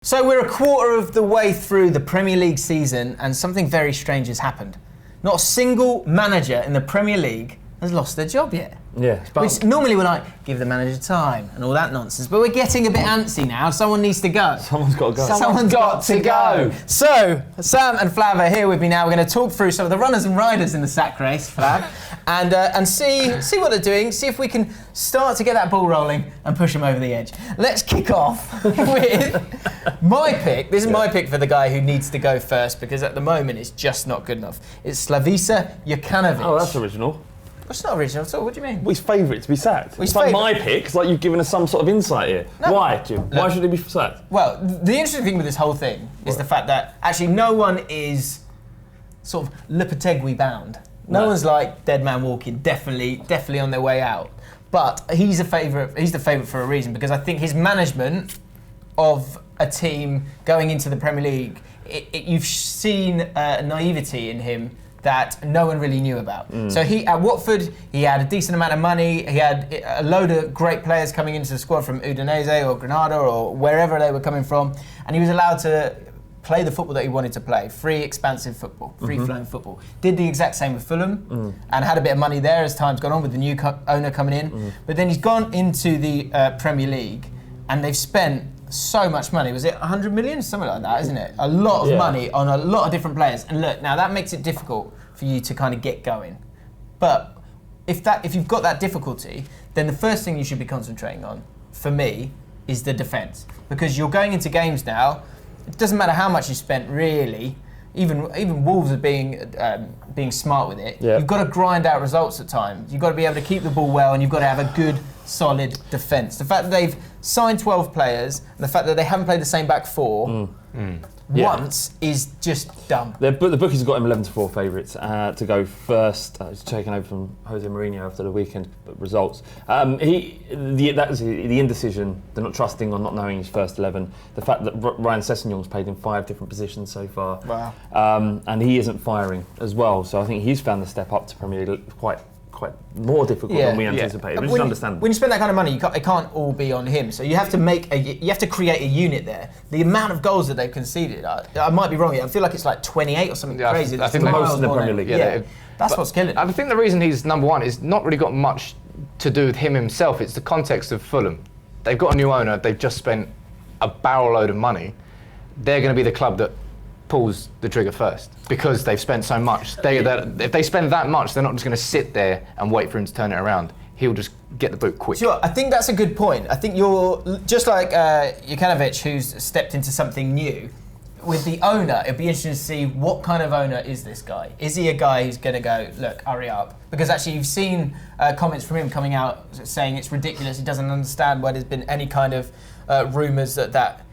So we're a quarter of the way through the Premier League season and something very strange has happened. Not a single manager in the Premier League has lost their job yet. Yeah. Which normally we're like, give the manager time and all that nonsense, but we're getting a bit antsy now. Someone needs to go. Someone's got to go. Someone's got to go. So, Sam and Flav are here with me now. We're going to talk through some of the runners and riders in the sack race, Flav, and see what they're doing, see if we can start to get that ball rolling and push them over the edge. Let's kick off with my pick. This is my pick for the guy who needs to go first because at the moment it's just not good enough. It's Slavisa Jokanovic. Oh, that's original. It's not original at all. What do you mean? Well, he's favourite to be sacked. Well, it's like my pick. It's like you've given us some sort of insight here. No. Why, Jim? Why should he be sacked? Well, the interesting thing with this whole thing is the fact that actually no one is sort of Lopetegui bound. No one's like dead man walking. Definitely on their way out. But he's a favourite. He's the favourite for a reason because I think his management of a team going into the Premier League, you've seen naivety in him that no one really knew about. So at Watford, he had a decent amount of money. He had a load of great players coming into the squad from Udinese or Granada or wherever they were coming from, and he was allowed to play the football that he wanted to play, free, expansive football, free-flowing football. Did the exact same with Fulham and had a bit of money there as time's gone on with the new owner coming in. But then he's gone into the Premier League and they've spent so much money. Was it 100 million? Something like that, isn't it? A lot of money on a lot of different players. And look, now that makes it difficult for you to kind of get going. But if you've got that difficulty, then the first thing you should be concentrating on, for me, is the defence. Because you're going into games now, it doesn't matter how much you spent really, even Wolves are being smart with it. You've got to grind out results at times. You've got to be able to keep the ball well and you've got to have a good, solid defence. The fact that they've signed 12 players and the fact that they haven't played the same back four once is just dumb. The bookies have got him 11-4 favourites to go first. He's taken over from Jose Mourinho after the weekend results. That was the indecision, the not trusting or not knowing his first 11. The fact that Ryan Sessegnon's played in 5 different positions so far. Wow. And he isn't firing as well. So I think he's found the step up to Premier League quite more difficult than we anticipated. Which is understandable. When you spend that kind of money, it can't all be on him. So you have to create a unit there. The amount of goals that they've conceded, I might be wrong here. I feel like it's like 28 or something crazy. I think the most in the Premier League. That's what's killing. I think the reason he's number one is not really got much to do with him himself. It's the context of Fulham. They've got a new owner. They've just spent a barrel load of money. They're going to be the club that pulls the trigger first because they've spent so much. If they spend that much, they're not just going to sit there and wait for him to turn it around. He'll just get the boot quick. Sure, I think that's a good point. I think you're just like Jokanovic, who's stepped into something new. With the owner, it'd be interesting to see what kind of owner is this guy. Is he a guy who's going to go, look, hurry up? Because actually you've seen comments from him coming out saying it's ridiculous, he doesn't understand why there's been any kind of rumours that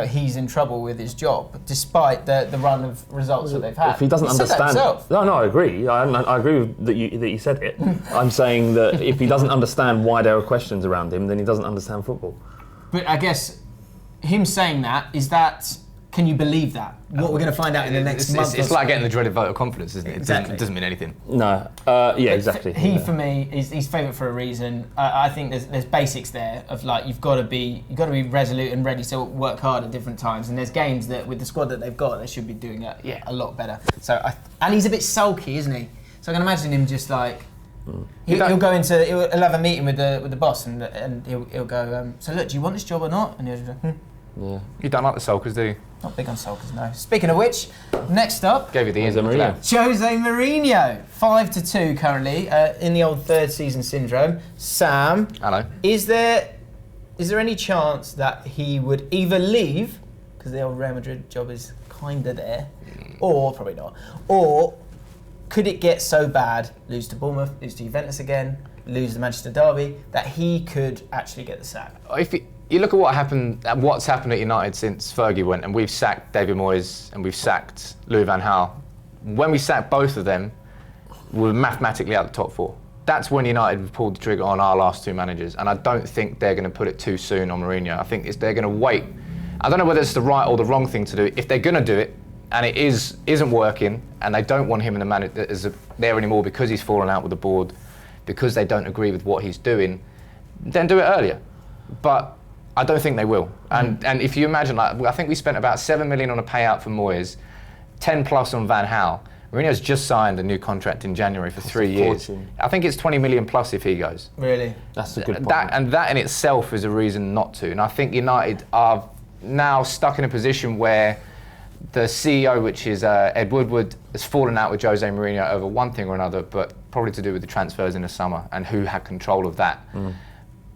he's in trouble with his job, despite the run of results that they've had. If he doesn't understand, no, I agree. I agree that you said it. I'm saying that if he doesn't understand why there are questions around him, then he doesn't understand football. But I guess him saying that is that. Can you believe that? What we're going to find out in the next month. It's like getting the dreaded vote of confidence, isn't it? Exactly. It doesn't mean anything. No. Exactly. For me, he's favourite for a reason. I think there's basics there of like you've got to be resolute and ready to work hard at different times. And there's games that with the squad that they've got, they should be doing a lot better. So and he's a bit sulky, isn't he? So I can imagine him just like. He'll have a meeting with the boss and he'll go. So look, do you want this job or not? And he'll just go. Yeah. You don't like the sulkers, do you? Not big on sulkers, no. Speaking of which, next up, gave you the Jose Mourinho. Jose Mourinho, 5-2 currently in the old third season syndrome. Sam, hello. Is there any chance that he would either leave because the old Real Madrid job is kinda there, or probably not, or could it get so bad, lose to Bournemouth, lose to Juventus again, lose the Manchester derby, that he could actually get the sack? If you look at what's happened at United since Fergie went, and we've sacked David Moyes and we've sacked Louis van Gaal. When we sacked both of them, we were mathematically out the top 4. That's when United pulled the trigger on our last 2 managers, and I don't think they're going to put it too soon on Mourinho. I think they're going to wait. I don't know whether it's the right or the wrong thing to do. If they're going to do it, and it isn't working, and they don't want him in the manager there anymore because he's fallen out with the board, because they don't agree with what he's doing, then do it earlier. But I don't think they will. And if you imagine, like, I think we spent about 7 million on a payout for Moyes, 10 plus on Van Gaal. Mourinho's just signed a new contract in January for 3 years. Fortune. I think it's 20 million plus if he goes. Really? That's a good point. That in itself is a reason not to. And I think United are now stuck in a position where the CEO, which is Ed Woodward, has fallen out with Jose Mourinho over one thing or another, but probably to do with the transfers in the summer and who had control of that.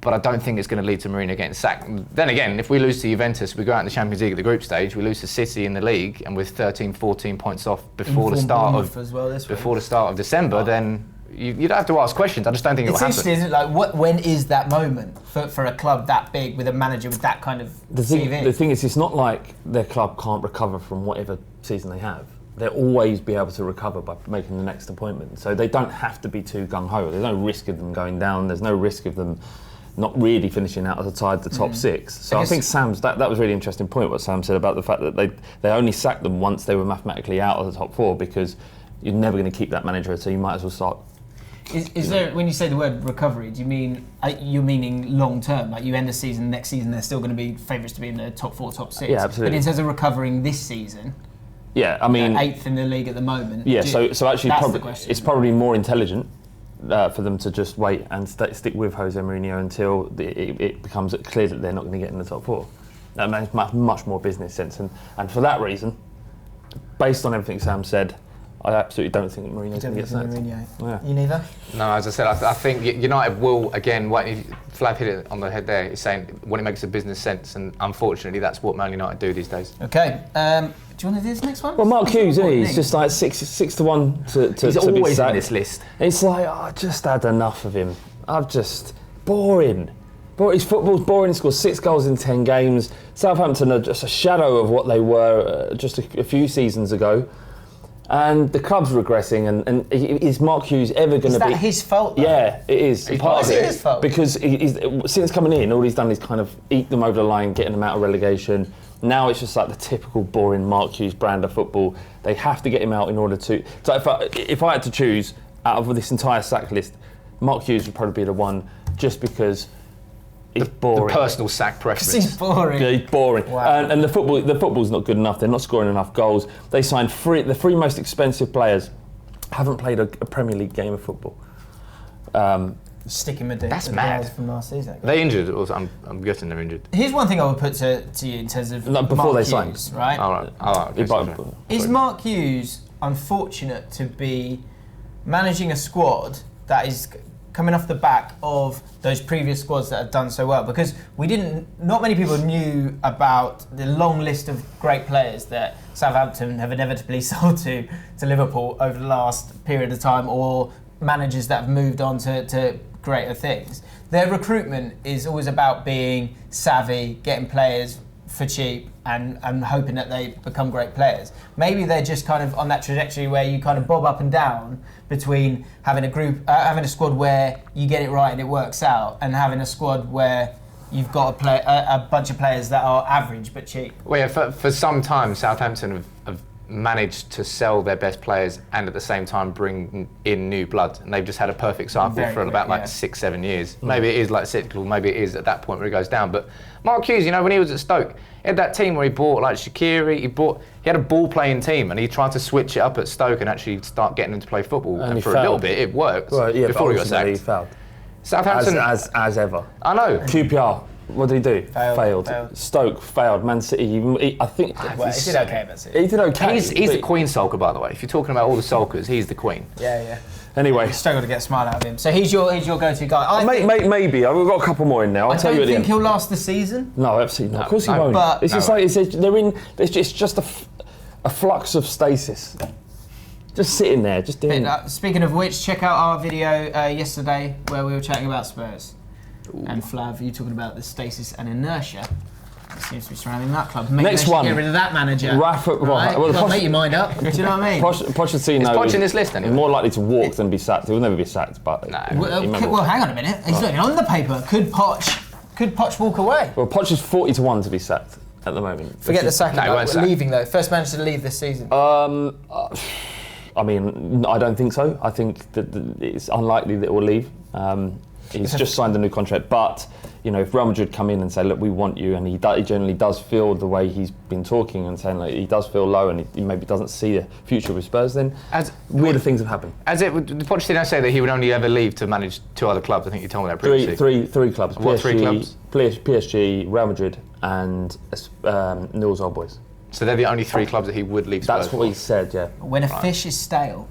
But I don't think it's going to lead to Mourinho getting sacked. Then again, if we lose to Juventus, we go out in the Champions League at the group stage, we lose to City in the league, and with 13, 14 points off before the start of December, then you'd have to ask questions. I just don't think it will happen. It's interesting, isn't it? Like, when is that moment for a club that big with a manager with that kind of CV? The thing is, it's not like their club can't recover from whatever season they have. They'll always be able to recover by making the next appointment. So they don't have to be too gung-ho. There's no risk of them going down. There's no risk of them not really finishing out outside the top six. So I think Sam's, that was a really interesting point, what Sam said about the fact that they only sacked them once they were mathematically out of the top four, because you're never going to keep that manager, so you might as well start. Is there, when you say the word recovery, do you mean, you're meaning long term? Like you end the season, next season they're still going to be favourites to be in the top four, top six? Yeah, absolutely. But in terms of recovering this season, yeah, I mean, 8th in the league at the moment. Yeah, so actually it's question. probably more intelligent for them to just wait and stick with Jose Mourinho until it becomes clear that they're not going to get in the top four. That makes much more business sense, and for that reason, based on everything Sam said, I absolutely don't think Mourinho's going to get sacked. Yeah. You neither? No, as I said, I think United will, again, Flav hit it on the head there, he's saying when it makes a business sense, and unfortunately that's what Man United do these days. Okay, do you want to do this next one? Well, Mark Hughes, he's just like 6 to 1 to he's to be always sacked. in this list. It's like, I just had enough of him. I've just, boring. His football's boring. He scored 6 goals in 10 games. Southampton are just a shadow of what they were just a few seasons ago. And the club's regressing, and is Mark Hughes ever going to be... Is that his fault, though? Yeah, it is. Part of it. His fault? Because since coming in, all he's done is kind of eat them over the line, getting them out of relegation. Now it's just like the typical boring Mark Hughes brand of football. They have to get him out in order to... So if I had to choose out of this entire sack list, Mark Hughes would probably be the one, just because he's boring. The personal sack preference. He's boring. Yeah, he's boring. Wow. And the football's not good enough. They're not scoring enough goals. They signed the 3 most expensive players haven't played a Premier League game of football. Sticking with That's the mad. guys from last season. Are they injured? Or I'm guessing they're injured. Here's one thing I would put to you in terms of Like before Mark they signed. Hughes, right? All right. Okay, sorry. Is Mark Hughes unfortunate to be managing a squad that is coming off the back of those previous squads that have done so well? Because not many people knew about the long list of great players that Southampton have inevitably sold to Liverpool over the last period of time, or managers that have moved on to greater things. Their recruitment is always about being savvy, getting players for cheap, and hoping that they become great players. Maybe they're just kind of on that trajectory where you kind of bob up and down between having a squad where you get it right and it works out, and having a squad where you've got a bunch of players that are average but cheap. Well, yeah, for some time, Southampton have managed to sell their best players and at the same time bring in new blood, and they've just had a perfect cycle for about 6-7 years. Maybe it is like cyclical, maybe it is at that point where it goes down. But Mark Hughes, when he was at Stoke, he had that team where he bought like Shaqiri, he had a ball playing team, and he tried to switch it up at Stoke and actually start getting them to play football. And for a little bit it worked before he got sacked. He failed. Southampton, as ever. I know. QPR, what did he do? Failed. Stoke failed. Man City, I think. Well, he did okay, Man City. He did okay. He's the queen sulker, by the way. If you're talking about all the sulkers, he's the queen. Yeah. Anyway, Struggle to get a smile out of him. So he's your go-to guy. Maybe. I've got a couple more in now. I'll tell you at the end. I don't think he'll last the season. No, absolutely not. Of course he won't. But it's just like they're in. It's just a flux of stasis. Just sitting there, just doing. Speaking of which, check out our video yesterday where we were chatting about Spurs. Ooh. And Flav, you talking about the stasis and inertia that seems to be surrounding that club. Maybe Next one. Get rid of that manager. Rafa. Right? Well, make your mind up. Do you know what I mean? Pochettino. Is Poch in this list anyway? More likely to walk than be sacked. He'll never be sacked, but. No. Well, hang on a minute. He's looking on the paper. Could Poch walk away? Well, Poch is 40 to 1 to be sacked at the moment. Forget the sacking. No, We're leaving though. First manager to leave this season. I mean, I don't think so. I think that it's unlikely that it will leave. He's just signed a new contract, but if Real Madrid come in and say, look, we want you, and he generally does feel the way he's been talking and saying, like, he does feel low and he maybe doesn't see a future with Spurs, then weirder things have happened. Did Pochettino say that he would only ever leave to manage 2 other clubs? I think you told me that previously. Three clubs. What, 3 clubs? PSG, Real Madrid, and Newell's Old Boys. So they're the only 3 clubs that he would leave Spurs. That's what he said, yeah. When a fish is stale,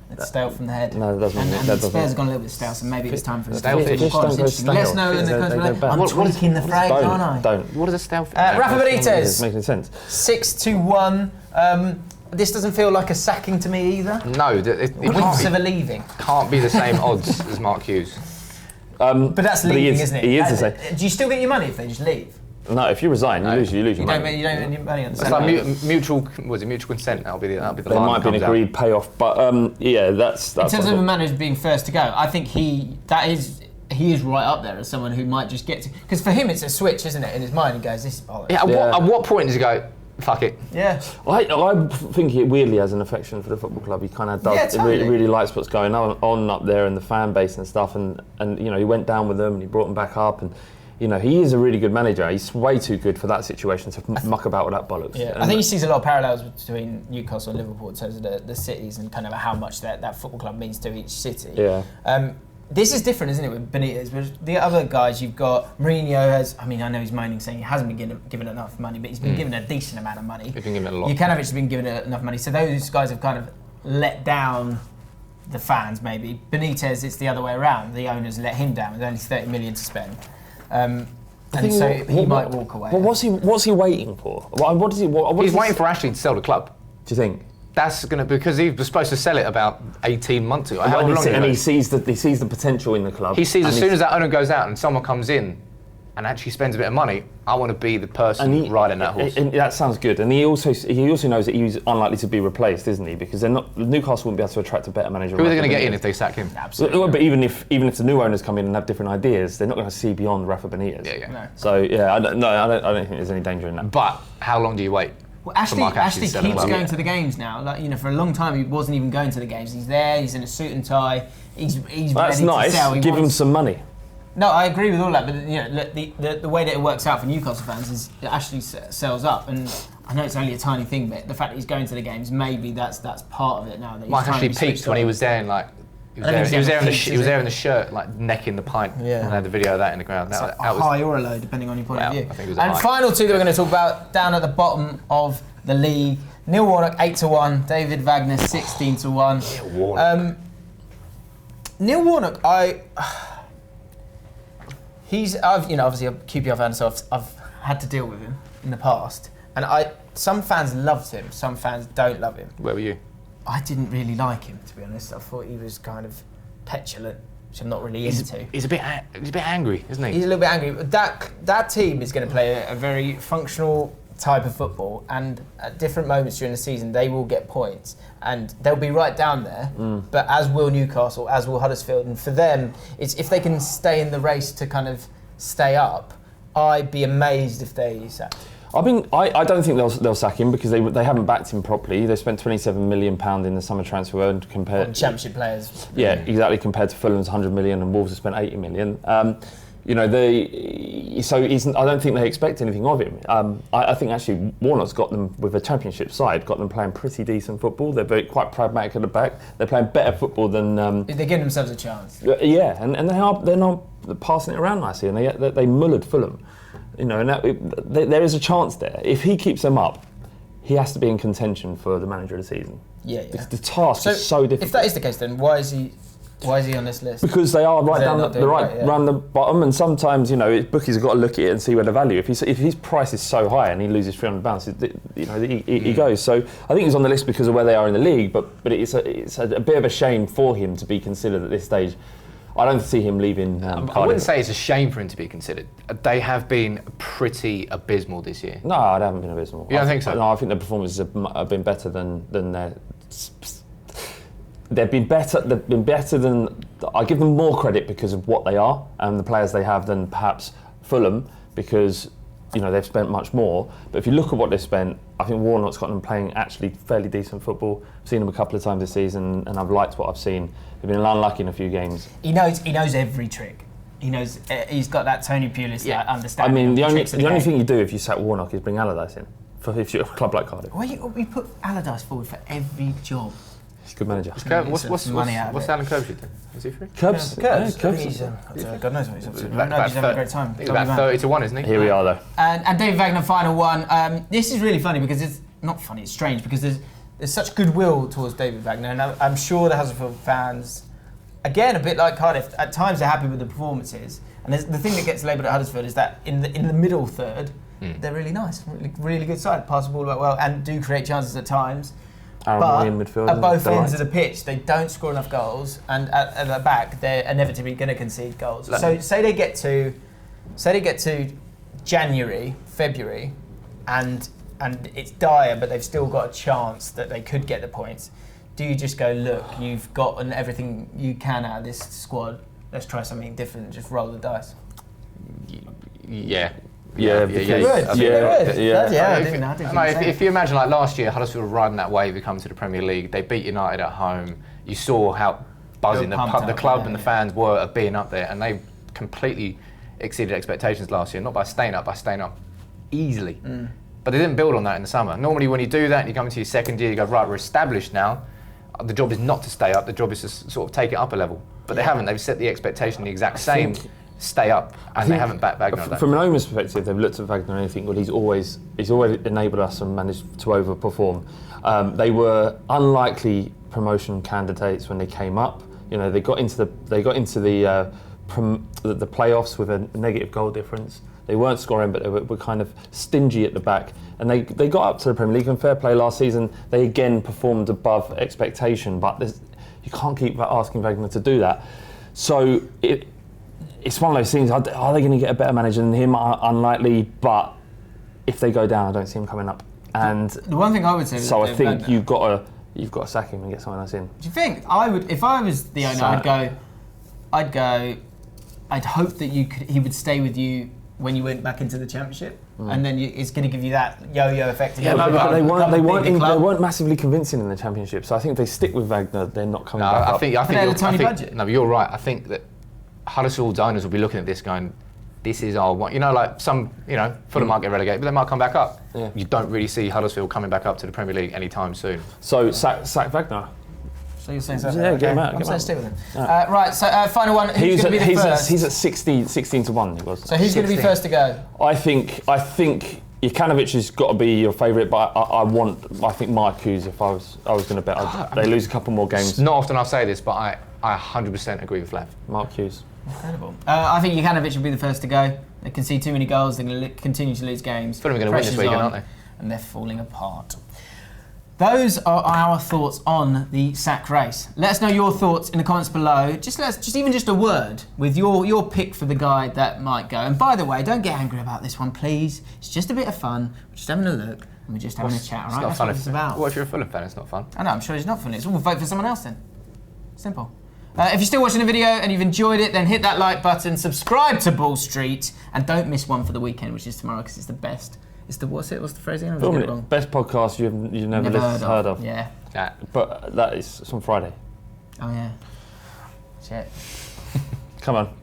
it's stale from the head. No, it doesn't. And that Spurs have gone a little bit stale, so maybe it's time for stale fish. Fish don't go stale. Let us know in the comments below. I'm tweaking the phrase, aren't I? Don't. What is a stale fish? Rafa Benitez. Doesn't make any sense. 6-1. This doesn't feel like a sacking to me either. No, it Winks of a leaving. can't be the same odds as Mark Hughes. But that's leaving, isn't it? He is the same. Do you still get your money if they just leave? No, if you resign, you lose your money. You don't get your money on the It's like mutual consent. That'll be the line. There might be an agreed payoff, but that's. In terms of a manager being first to go, I think he is right up there as someone who might just get to, because for him it's a switch, isn't it? In his mind, he goes, "This is bollocks." Yeah. At what point does he go, "Fuck it"? Yeah. I think he weirdly has an affection for the football club. He kind of does. Yeah, totally. He really likes what's going on up there and the fan base and stuff. And he went down with them and he brought them back up. And he is a really good manager. He's way too good for that situation to muck about with that bollocks. Yeah, I think he sees a lot of parallels between Newcastle and Liverpool in terms of the cities and kind of how much that football club means to each city. Yeah. This is different, isn't it, with Benitez? But the other guys, you've got Mourinho has. I mean, I know he's moaning saying he hasn't been given enough money, but he's been given a decent amount of money. He's been given a lot. Jokanović has been given enough money, so those guys have kind of let down the fans. Maybe Benitez, it's the other way around. The owners let him down with only 30 million to spend. And so he might walk away. Well, what's he waiting for? What is he? He's waiting for Ashley to sell the club. Do you think? That's because he was supposed to sell it about 18 months ago. How long ago? And he sees the potential in the club. He sees as soon as that owner goes out and someone comes in and actually spends a bit of money, I want to be the person riding that horse. And that sounds good. And he also knows that he's unlikely to be replaced, isn't he? Because Newcastle wouldn't be able to attract a better manager. Who are they going to get in if they sack him? Absolutely. Well, but even if the new owners come in and have different ideas, they're not going to see beyond Rafa Benitez. Yeah. No. So I don't think there's any danger in that. But how long do you wait? Well, Ashley keeps going to the games now. Like, for a long time he wasn't even going to the games. He's there. He's in a suit and tie. He's That's ready nice. to sell. Give him some money. No, I agree with all that. But the way that it works out for Newcastle fans is Ashley sells up, and I know it's only a tiny thing, but the fact that he's going to the games, maybe that's part of it now. That Mike Ashley peaked when he was there, and he was there in the shirt, like necking the pint. Yeah. And I had the video of that in the ground. That was a high or a low, depending on your point of view. I think it was and final two that we're going to talk about down at the bottom of the league: Neil Warnock 8-1, David Wagner 16-1. Neil Warnock, obviously a QPR fan, so I've had to deal with him in the past, and some fans loved him, some fans don't love him. Where were you? I didn't really like him, to be honest. I thought he was kind of petulant, which I'm not really into. He's a bit angry, isn't he? He's a little bit angry. But that team is going to play a very functional type of football, and at different moments during the season they will get points and they'll be right down there, but as will Newcastle, as will Huddersfield, and for them it's if they can stay in the race to kind of stay up, I'd be amazed if they sacked him. I don't think they'll sack him because they haven't backed him properly. They spent £27 million in the summer transfer window compared on championship players. Yeah, exactly, compared to Fulham's 100 million and Wolves have spent 80 million. I don't think they expect anything of him. I think actually Warnock's got them with a championship side, got them playing pretty decent football. They're quite pragmatic at the back. They're playing better football than. They're giving themselves a chance. Yeah, and they're not passing it around nicely, and they mullered Fulham. And there is a chance there. If he keeps them up, he has to be in contention for the manager of the season. Yeah. The task is so difficult. If that is the case, then why is he on this list? Because they are right down around the bottom, and sometimes bookies have got to look at it and see where the value. If his price is so high and he loses £300, he goes. So I think he's on the list because of where they are in the league. But it's a bit of a shame for him to be considered at this stage. I don't see him leaving. I wouldn't say it's a shame for him to be considered. They have been pretty abysmal this year. No, they haven't been abysmal. You don't think so? No, I think their performances have been better than their. They've been better than. I give them more credit because of what they are and the players they have than perhaps Fulham, because they've spent much more. But if you look at what they've spent, I think Warnock's got them playing actually fairly decent football. I've seen them a couple of times this season, and I've liked what I've seen. They've been unlucky in a few games. He knows every trick. he knows he's got that Tony Pulis Yeah. understanding. I mean, the only tricks of game. thing you do if you sack Warnock is bring Allardyce in. If you're a club like Cardiff, Why you put Allardyce forward for every job? he's a good manager. What's money out of what's it. Alan Kirby doing? Is he free? Curbs, Curbs. Curbs. God knows what he's up to. About- No, he's having a about great time. He's about 30-1, isn't he? Here we are though. And David Wagner, final one. This is really funny because it's not funny. It's strange because there's such goodwill towards David Wagner, and I'm sure the Huddersfield fans, again, a bit like Cardiff, at times they're happy with the performances. And the thing that gets labelled at Huddersfield is that in the middle third, they're really nice, really good side, pass the ball about well, and do create chances at times. But in midfield, at both delight. ends of the pitch, they don't score enough goals, and at the back, they're inevitably going to concede goals. So say they get to January, February, and it's dire, but they've still got a chance that they could get the points. Do you just go, look, you've gotten everything you can out of this squad, let's try something different and just roll the dice? Yeah. Yeah, They would. I didn't No, say if you imagine like last year, Huddersfield riding that wave, they come to the Premier League, they beat United at home. You saw how buzzing They were pumped the up, club yeah, and the yeah. fans were of being up there, and they completely exceeded expectations last year. Not by staying up easily. But they didn't build on that in the summer. Normally, when you do that and you come into your second year, you go, right, we're established now. The job is not to stay up. The job is to sort of take it up a level. But they haven't. They've set the expectation the exact same. Stay up, and they haven't backed Wagner on that. From an owner's perspective, they've looked at Wagner and think, well, he's always enabled us and managed to overperform. They were unlikely promotion candidates when they came up. You know, they got into the playoffs with a negative goal difference. They weren't scoring, but they were kind of stingy at the back. And they got up to the Premier League, and fair play last season, they again performed above expectation. But you can't keep asking Wagner to do that. So it's one of those things. Are they going to get a better manager than him? Unlikely, but if they go down, I don't see him coming up. And the one thing I would say. So I think you've got to sack him and get someone else in. Do you think I would? If I was the owner, I'd hope that he would stay with you when you went back into the Championship, and then it's going to give you that yo-yo effect. Yeah, but they weren't massively convincing in the Championship. So I think if they stick with Wagner, they're not coming back up. They had a tiny budget. No, but you're right. I think that Huddersfield's owners will be looking at this going, this is our one. You know, like Fulham might get relegated, but they might come back up. Yeah. You don't really see Huddersfield coming back up to the Premier League anytime soon. So sack Wagner. So you're saying so? Yeah, get him out. I'm saying stay with him. Right, so final one. Who's going to be the first? He's at 16 to 1. He was. So who's going to be first to go? I think Jokanović has got to be your favourite, but I think Mike Hughes. If I was going to bet, they lose a couple more games. It's not often I say this, but I 100% agree with Flav. Mark Hughes. Incredible. I think Jokanović will be the first to go. They concede too many goals. They're going to continue to lose games. Fulham are going to win this weekend, aren't they? And they're falling apart. Those are our thoughts on the sack race. Let us know your thoughts in the comments below. Just a word with your pick for the guy that might go. And by the way, don't get angry about this one, please. It's just a bit of fun. We're just having a look and we're just having a chat, all right? That's what it's about. What if you're a Fulham fan? It's not fun. I know, I'm sure it's not fun. It's all vote for someone else then. Simple. If you're still watching the video and you've enjoyed it, then hit that like button, subscribe to Ball Street, and don't miss one for the weekend, which is tomorrow, because it's the best. What's the phrase again? Best podcast you've never heard of. Yeah. But that is on Friday. Oh yeah. Shit. Come on.